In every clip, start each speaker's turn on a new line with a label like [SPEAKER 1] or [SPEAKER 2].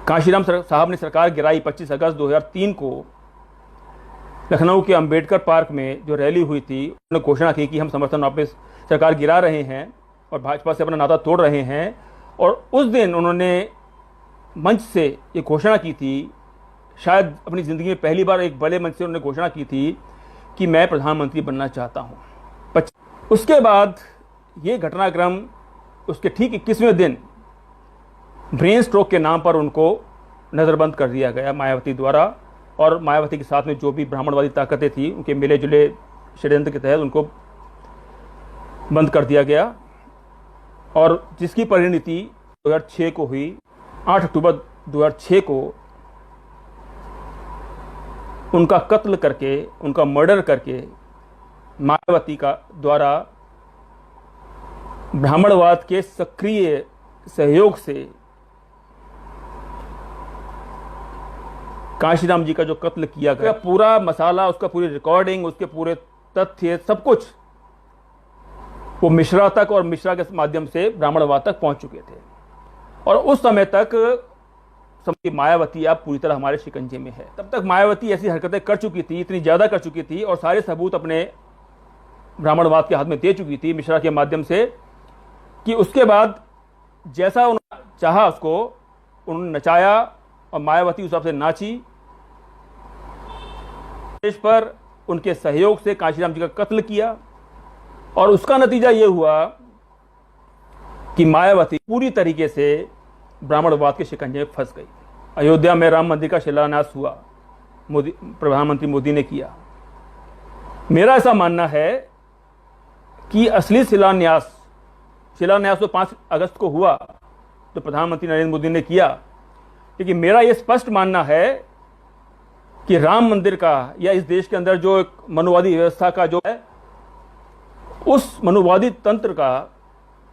[SPEAKER 1] काशीराम साहब ने सरकार गिराई 25 अगस्त 2003 को लखनऊ के अंबेडकर पार्क में जो रैली हुई थी, उन्होंने घोषणा की कि हम समर्थन वापस सरकार गिरा रहे हैं और भाजपा से अपना नाता तोड़ रहे हैं। और उस दिन उन्होंने मंच से ये घोषणा की थी, शायद अपनी ज़िंदगी में पहली बार एक बड़े मंच से उन्होंने घोषणा की थी कि मैं प्रधानमंत्री बनना चाहता हूँ। उसके बाद ये घटनाक्रम उसके ठीक 21वें दिन ब्रेन स्ट्रोक के नाम पर उनको नज़रबंद कर दिया गया मायावती द्वारा, और मायावती के साथ में जो भी ब्राह्मणवादी ताकतें थी उनके मिले जुले षड्यंत्र के तहत उनको बंद कर दिया गया, और जिसकी परिणति 2006 को हुई। 8 अक्टूबर 2006 को उनका कत्ल करके, उनका मर्डर करके मायावती का द्वारा ब्राह्मणवाद के सक्रिय सहयोग से काशीराम जी का जो कत्ल किया गया, पूरा मसाला, उसका पूरी रिकॉर्डिंग, उसके पूरे तथ्य, सब कुछ वो मिश्रा तक और मिश्रा के माध्यम से ब्राह्मणवाद तक पहुंच चुके थे। और उस समय तक समझिए मायावती आप पूरी तरह हमारे शिकंजे में है। तब तक मायावती ऐसी हरकतें कर चुकी थी, इतनी ज़्यादा कर चुकी थी, और सारे सबूत अपने ब्राह्मणवाद के हाथ में दे चुकी थी मिश्रा के माध्यम से, कि उसके बाद जैसा उन्होंने चाहा उसको उन्होंने नचाया, और मायावती उस हिसाब से नाची। देश पर उनके सहयोग से काशीराम जी का कत्ल किया, और उसका नतीजा ये हुआ कि मायावती पूरी तरीके से ब्राह्मणवाद के शिकंजे में फंस गई। अयोध्या में राम मंदिर का शिलान्यास हुआ, प्रधानमंत्री मोदी ने किया। मेरा ऐसा मानना है कि असली शिलान्यास तो 5 अगस्त को हुआ, तो प्रधानमंत्री नरेंद्र मोदी ने किया। लेकिन मेरा यह स्पष्ट मानना है कि राम मंदिर का या इस देश के अंदर जो एक मनुवादी व्यवस्था का जो है, उस मनुवादी तंत्र का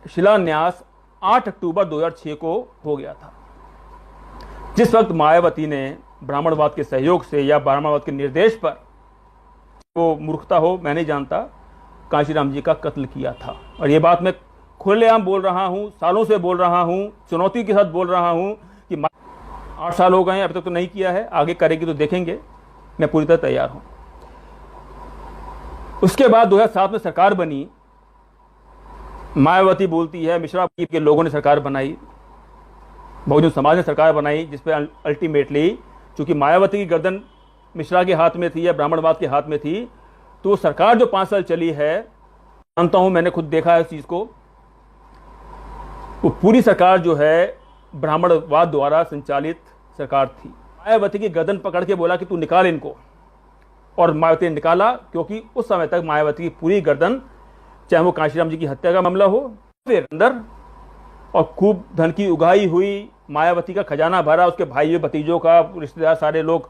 [SPEAKER 1] शिलान्यास 8 अक्टूबर 2006 को हो गया था, जिस वक्त मायावती ने ब्राह्मणवाद के सहयोग से या ब्राह्मणवाद के निर्देश पर, वो मूर्खता हो मैं नहीं जानता, काशीराम जी का कत्ल किया था। और ये बात मैं खुलेआम बोल रहा हूँ, सालों से बोल रहा हूँ, चुनौती के साथ बोल रहा हूँ कि 8 साल हो गए हैं, अभी तक तो नहीं किया है, आगे करेगी तो देखेंगे। मैं पूरी तरह तैयार हूँ। उसके बाद 2007 में सरकार बनी। मायावती बोलती है मिश्रा के लोगों ने सरकार बनाई, बहुजन समाज ने सरकार बनाई, जिस पर अल्टीमेटली चूंकि मायावती की गर्दन मिश्रा के हाथ में थी या ब्राह्मणवाद के हाथ में थी, तो वो सरकार जो 5 साल चली है, जानता हूं, मैंने खुद देखा है इस चीज को, वो पूरी सरकार जो है ब्राह्मणवाद द्वारा संचालित सरकार थी। मायावती की गर्दन पकड़ के बोला कि तू निकाल इनको, और मायावती ने निकाला, क्योंकि उस समय तक मायावती की पूरी गर्दन, चाहे वो काशीराम जी की हत्या का मामला हो, फिर अंदर, और खूब धन की उगाही हुई, मायावती का खजाना भरा, उसके भाइयों भतीजों का, रिश्तेदार सारे लोग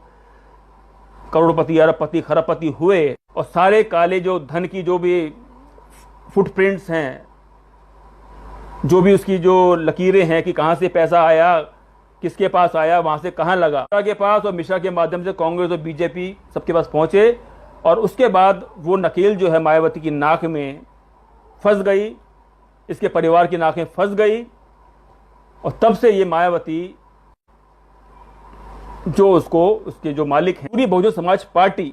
[SPEAKER 1] करोड़पति, अरबपति, खरबपति हुए, और सारे काले जो धन की जो भी फुटप्रिंट्स हैं, जो भी उसकी जो लकीरें हैं कि कहाँ से पैसा आया, किसके पास आया, वहाँ से कहाँ लगा, मिश्रा के पास, और मिश्रा के माध्यम से कांग्रेस और बीजेपी सबके पास पहुँचे। और उसके बाद वो नकेल जो है मायावती की नाक में फंस गई, इसके परिवार की नाक में फंस गई, और तब से ये मायावती जो उसके जो मालिक हैं, पूरी बहुजन समाज पार्टी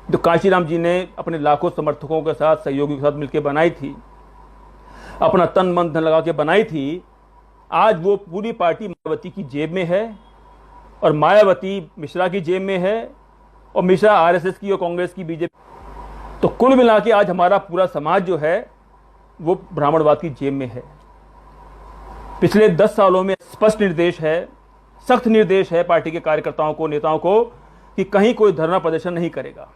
[SPEAKER 1] जो काशीराम जी ने अपने लाखों समर्थकों के साथ, सहयोगियों के साथ मिलकर बनाई थी, अपना तन मन धन लगा के बनाई थी, आज वो पूरी पार्टी मायावती की जेब में है, और मायावती मिश्रा की जेब में है, और मिश्रा आरएसएस की और कांग्रेस की, बीजेपी। तो कुल मिला के आज हमारा पूरा समाज जो है वो ब्राह्मणवाद की जेब में है। पिछले 10 सालों में स्पष्ट निर्देश है, सख्त निर्देश है पार्टी के कार्यकर्ताओं को, नेताओं को, कि कहीं कोई धरना प्रदर्शन नहीं करेगा।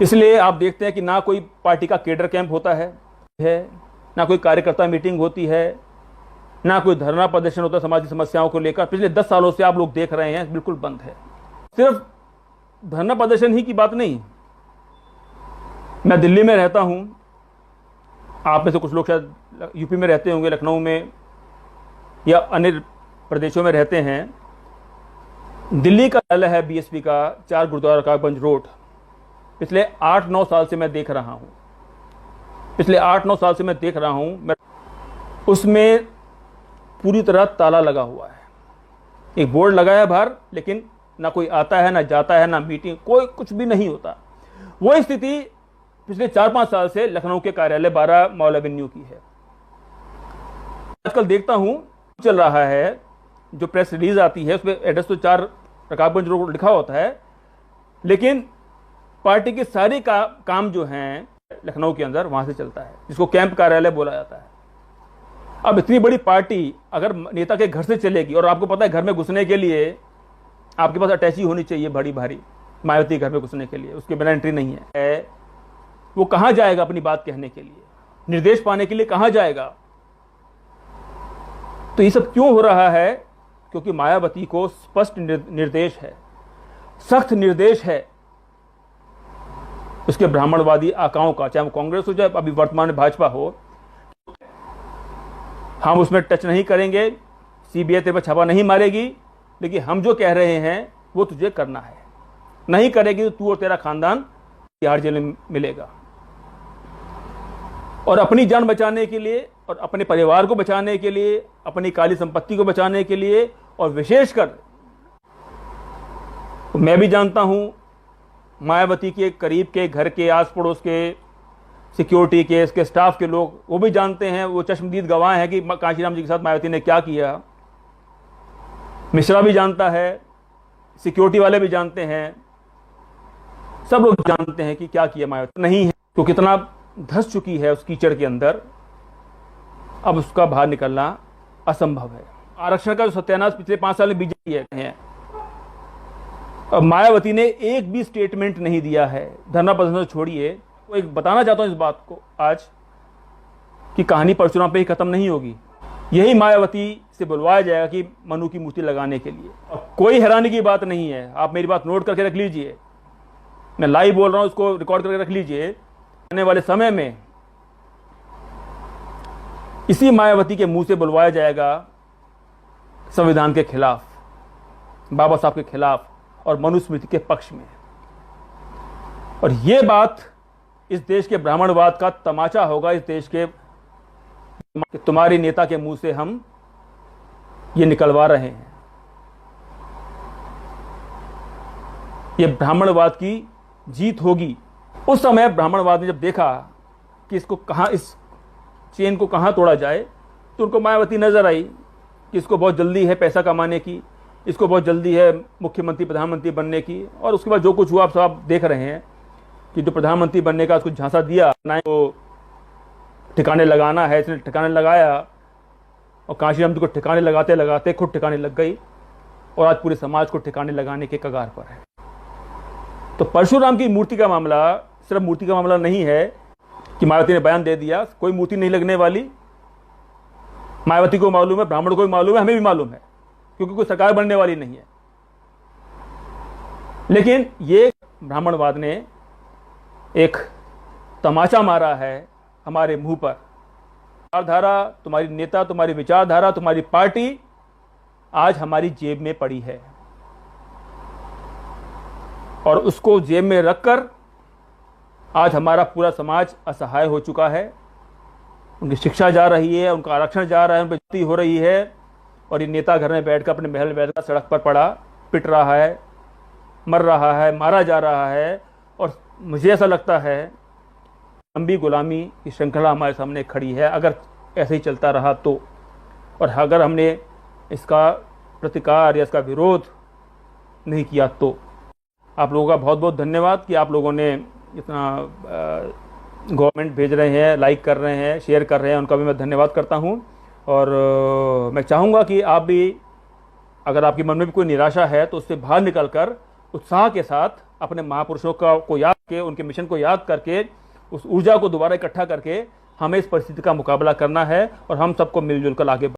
[SPEAKER 1] इसलिए आप देखते हैं कि ना कोई पार्टी का केडर कैंप होता है, ना कोई कार्यकर्ता मीटिंग होती है, ना कोई धरना प्रदर्शन होता है समाज की समस्याओं को लेकर। पिछले 10 सालों से आप लोग देख रहे हैं, बिल्कुल बंद है। सिर्फ धरना प्रदर्शन ही की बात नहीं, मैं दिल्ली में रहता हूं, आप में से कुछ लोग शायद यूपी में रहते होंगे, लखनऊ में या अन्य प्रदेशों में रहते हैं। दिल्ली का कार्यालय है बीएसपी का 4 गुरुद्वारा रकाबगंज रोड। पिछले 8-9 साल से मैं देख रहा हूं, मैं उसमें पूरी तरह ताला लगा हुआ है। एक बोर्ड लगा है बाहर, लेकिन ना कोई आता है, ना जाता है, ना मीटिंग, कोई कुछ भी नहीं होता। वही स्थिति पिछले 4-5 साल से लखनऊ के कार्यालय 12 मॉल एवेन्यू की है। आजकल देखता हूं चल रहा है, जो प्रेस रिलीज आती है उसमें एड्रेस तो 4 रकाबगंज रोड लिखा होता है, लेकिन पार्टी के सारे काम जो हैं लखनऊ के अंदर वहां से चलता है, जिसको कैंप कार्यालय बोला जाता है। अब इतनी बड़ी पार्टी अगर नेता के घर से चलेगी, और आपको पता है घर में घुसने के लिए आपके पास अटैची होनी चाहिए बड़ी भारी, मायावती घर में घुसने के लिए उसके बिना एंट्री नहीं है। वो कहां जाएगा अपनी बात कहने के लिए, निर्देश पाने के लिए कहां जाएगा? तो ये सब क्यों हो रहा है? क्योंकि मायावती को स्पष्ट निर्देश है, सख्त निर्देश है उसके ब्राह्मणवादी आकाओं का, चाहे वो कांग्रेस हो चाहे अभी वर्तमान में भाजपा हो। हम उसमें टच नहीं करेंगे, सीबीआई तेरे पर छापा नहीं मारेगी, लेकिन हम जो कह रहे हैं वो तुझे करना है। नहीं करेगी तो तू और तेरा खानदान तिहाड़ जेल में मिलेगा। और अपनी जान बचाने के लिए और अपने परिवार को बचाने के लिए, अपनी काली संपत्ति को बचाने के लिए, और विशेषकर तो मैं भी जानता हूं मायावती के करीब के घर के आस पड़ोस के सिक्योरिटी के, इसके स्टाफ के लोग, वो भी जानते हैं, वो चश्मदीद गवाह हैं कि कांशीराम जी के साथ मायावती ने क्या किया। मिश्रा भी जानता है, सिक्योरिटी वाले भी जानते हैं, सब लोग जानते हैं कि क्या किया मायावती। नहीं है तो कितना धंस चुकी है उस कीचड़ के अंदर, अब उसका बाहर निकलना असंभव है। आरक्षण का जो सत्यानाश पिछले 5 साल में बीजेपी है, अब मायावती ने एक भी स्टेटमेंट नहीं दिया है। धरना प्रदर्शन छोड़िए, तो एक बताना चाहता हूं इस बात को आज कि कहानी परशुराम पे ही खत्म नहीं होगी। यही मायावती से बुलवाया जाएगा कि मनु की मूर्ति लगाने के लिए। और कोई हैरानी की बात नहीं है, आप मेरी बात नोट करके रख लीजिए, मैं लाइव बोल रहा हूं, उसको रिकॉर्ड करके रख लीजिए। आने वाले समय में इसी मायावती के मुंह से बुलवाया जाएगा संविधान के खिलाफ, बाबा साहब के खिलाफ और मनुस्मृति के पक्ष में। और यह बात इस देश के ब्राह्मणवाद का तमाचा होगा, इस देश के तुम्हारे नेता के मुंह से हम ये निकलवा रहे हैं। ये ब्राह्मणवाद की जीत होगी। उस समय ब्राह्मणवाद ने जब देखा कि इसको कहां, इस चेन को कहां तोड़ा जाए, तो उनको मायावती नजर आई कि इसको बहुत जल्दी है पैसा कमाने की, इसको बहुत जल्दी है मुख्यमंत्री प्रधानमंत्री बनने की। और उसके बाद जो कुछ हुआ आप सब देख रहे हैं कि जो प्रधानमंत्री बनने का उसको झांसा दिया, ना तो ठिकाने लगाना है, इसने ठिकाने लगाया, और कांशीराम जी को ठिकाने लगाते लगाते खुद ठिकाने लग गई, और आज पूरे समाज को ठिकाने लगाने के कगार पर है। तो परशुराम की मूर्ति का मामला सिर्फ मूर्ति का मामला नहीं है कि मायावती ने बयान दे दिया कोई मूर्ति नहीं लगने वाली। मायावती को मालूम है, ब्राह्मण को भी मालूम है, हमें भी मालूम है, क्योंकि कोई सरकार बनने वाली नहीं है। लेकिन ये ब्राह्मणवाद ने एक तमाचा मारा है हमारे मुंह पर। विचारधारा, तुम्हारी नेता, तुम्हारी विचारधारा, तुम्हारी पार्टी आज हमारी जेब में पड़ी है, और उसको जेब में रखकर आज हमारा पूरा समाज असहाय हो चुका है। उनकी शिक्षा जा रही है, उनका आरक्षण जा रहा है, उन पर ज्यादती हो रही है, और ये नेता घर में बैठकर, अपने महल में बैठकर सड़क पर पड़ा पिट रहा है, मर रहा है, मारा जा रहा है। और मुझे ऐसा लगता है लंबी गुलामी की श्रृंखला हमारे सामने खड़ी है अगर ऐसे ही चलता रहा तो। और अगर हमने इसका प्रतिकार या इसका विरोध नहीं किया तो। आप लोगों का बहुत बहुत धन्यवाद कि आप लोगों ने इतना गवर्नमेंट भेज रहे हैं, लाइक कर रहे हैं, शेयर कर रहे हैं, उनका भी मैं धन्यवाद करता हूं। और मैं चाहूँगा कि आप भी, अगर आपके मन में भी कोई निराशा है, तो उससे बाहर निकलकर उत्साह के साथ अपने महापुरुषों को याद के, उनके मिशन को याद करके, उस ऊर्जा को दोबारा इकट्ठा करके हमें इस परिस्थिति का मुकाबला करना है, और हम सबको मिलजुल कर आगे